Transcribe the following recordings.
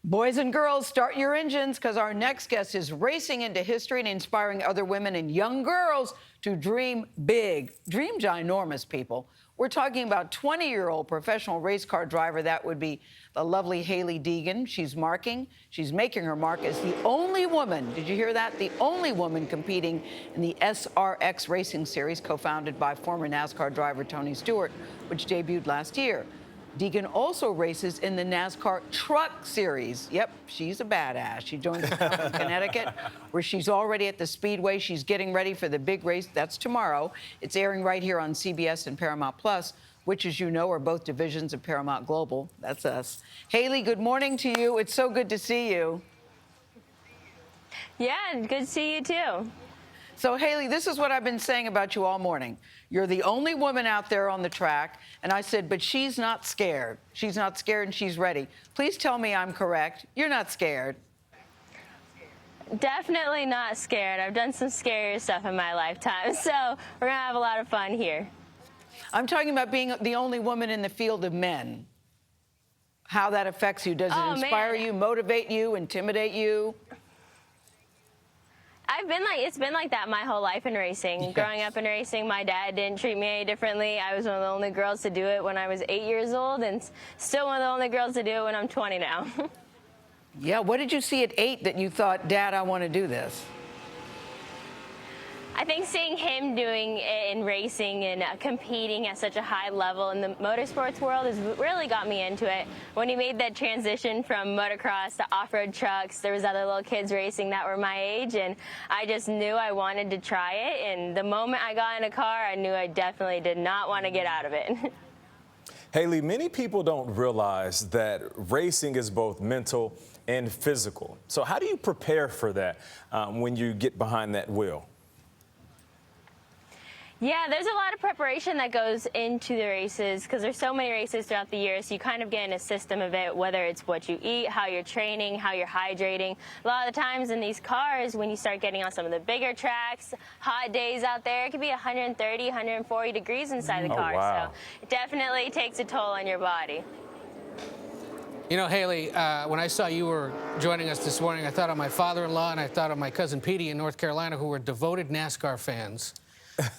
Boys and girls, start your engines, because our next guest is racing into history and inspiring other women and young girls to dream big. Dream ginormous, people. We're talking about 20-year-old professional race car driver. That would be the lovely Hailie Deegan. She's making her mark as the only woman, did you hear that? The only woman competing in the SRX racing series, co-founded by former NASCAR driver Tony Stewart, which debuted last year. Deegan also races in the NASCAR Truck Series. Yep, she's a badass. She joined us out in Connecticut, where she's already at the Speedway. She's getting ready for the big race. That's tomorrow. It's airing right here on CBS and Paramount Plus, which, as you know, are both divisions of Paramount Global. That's us. Hailie, good morning to you. It's so good to see you. Yeah, good to see you, too. So, Hailie, this is what I've been saying about you all morning. You're the only woman out there on the track. And I said, but she's not scared. She's not scared and she's ready. Please tell me I'm correct. You're not scared. Definitely not scared. I've done some scarier stuff in my lifetime, so we're going to have a lot of fun here. I'm talking about being the only woman in the field of men. How that affects you. Does it inspire you, motivate you, intimidate you? It's been like that my whole life in racing. Yes. Growing up in racing, my dad didn't treat me any differently. I was one of the only girls to do it when I was 8 years old, and still one of the only girls to do it when I'm 20 now. Yeah, what did you see at 8 that you thought, Dad, I want to do this? I think seeing him doing it in racing and competing at such a high level in the motorsports world has really got me into it. When he made that transition from motocross to off-road trucks, there was other little kids racing that were my age, and I just knew I wanted to try it. And the moment I got in a car, I knew I definitely did not want to get out of it. Hailie, many people don't realize that racing is both mental and physical. So how do you prepare for that when you get behind that wheel? Yeah, there's a lot of preparation that goes into the races because there's so many races throughout the year, so you kind of get in a system of it, whether it's what you eat, how you're training, how you're hydrating. A lot of the times in these cars, when you start getting on some of the bigger tracks, hot days out there, it could be 130, 140 degrees inside the car. Wow. So it definitely takes a toll on your body. You know, Hailie, when I saw you were joining us this morning, I thought of my father-in-law and I thought of my cousin Petey in North Carolina, who were devoted NASCAR fans.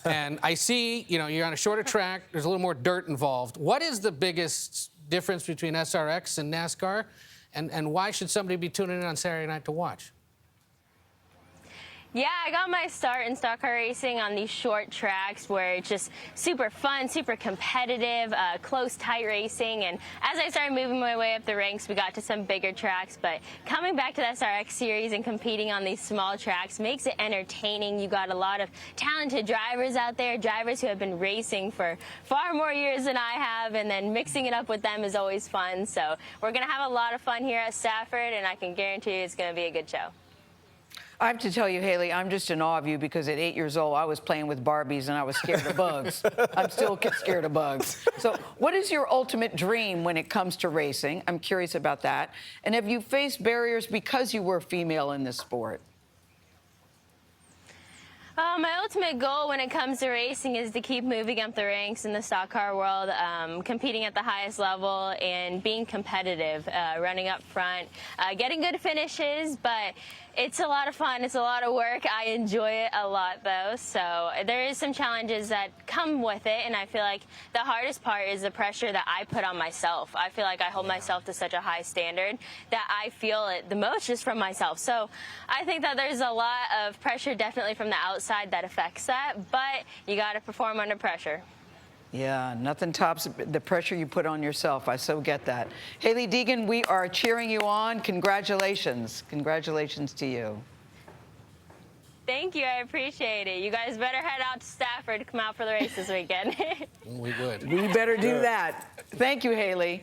And I see, you know, you're on a shorter track. There's a little more dirt involved. What is the biggest difference between SRX and NASCAR? And why should somebody be tuning in on Saturday night to watch? Yeah, I got my start in stock car racing on these short tracks where it's just super fun, super competitive, close, tight racing. And as I started moving my way up the ranks, we got to some bigger tracks. But coming back to the SRX series and competing on these small tracks makes it entertaining. You got a lot of talented drivers out there, drivers who have been racing for far more years than I have, and then mixing it up with them is always fun. So we're going to have a lot of fun here at Stafford, and I can guarantee you it's going to be a good show. I have to tell you, Hailie, I'm just in awe of you because at 8 years old, I was playing with Barbies and I was scared of bugs. I'm still scared of bugs. So what is your ultimate dream when it comes to racing? I'm curious about that. And have you faced barriers because you were female in this sport? My ultimate goal when it comes to racing is to keep moving up the ranks in the stock car world, competing at the highest level and being competitive, running up front, getting good finishes, but it's a lot of fun. It's a lot of work. I enjoy it a lot, though, so there is some challenges that come with it, and I feel like the hardest part is the pressure that I put on myself. I feel like I hold myself to such a high standard that I feel it the most just from myself. So I think that there's a lot of pressure definitely from the outside that affects that, but you got to perform under pressure. Yeah, nothing tops the pressure you put on yourself. I so get that. Hailie Deegan, we are cheering you on. Congratulations. Congratulations to you. Thank you. I appreciate it. You guys better head out to Stafford to come out for the race this weekend. We would. We better do that. Thank you, Hailie.